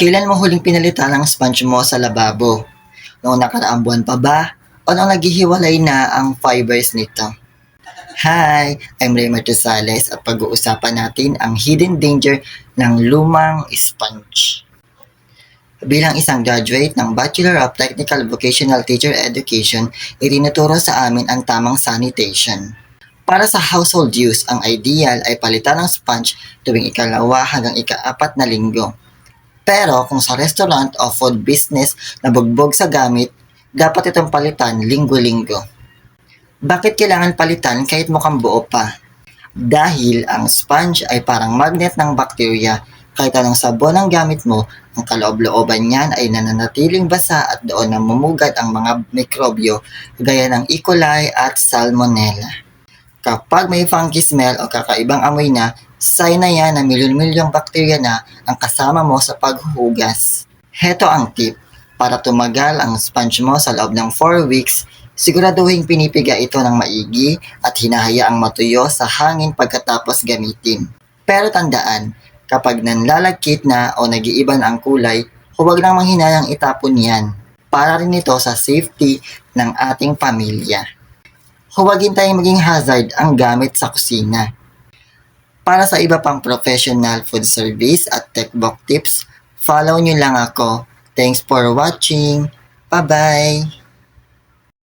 Kailan mo huling pinalitan ang sponge mo sa lababo? Noong nakaraang buwan pa ba? O nang naghihiwalay na ang fibers nito? Hi! I'm Raymond Rosales at pag-uusapan natin ang hidden danger ng lumang sponge. Bilang isang graduate ng Bachelor of Technical Vocational Teacher Education, itinuturo sa amin ang tamang sanitation. Para sa household use, ang ideal ay palitan ng sponge tuwing ikalawa hanggang ika-4 na linggo. Pero kung sa restaurant o food business na bugbog sa gamit, dapat itong palitan linggo-linggo. Bakit kailangan palitan kahit mukhang buo pa? Dahil ang sponge ay parang magnet ng bakterya. Kahit anong sabon ang gamit mo, ang kaloob-looban niyan ay nananatiling basa at doon namumugad ang mga mikrobyo gaya ng E. coli at Salmonella. Kapag may funky smell o kakaibang amoy na, sign na yan na milyon-milyong bakterya na ang kasama mo sa paghuhugas. Heto ang tip. Para tumagal ang sponge mo sa loob ng 4 weeks, siguraduhin pinipiga ito ng maigi at hinahayaang matuyo sa hangin pagkatapos gamitin. Pero tandaan, kapag nanlalagkit na o nag-iiba na ang kulay, huwag nang manghinayang itapon yan. Para rin ito sa safety ng ating pamilya. Huwag tayong maging hazard ang gamit sa kusina. Para sa iba pang professional food service at techbook tips, follow nyo lang ako. Thanks for watching. Bye-bye!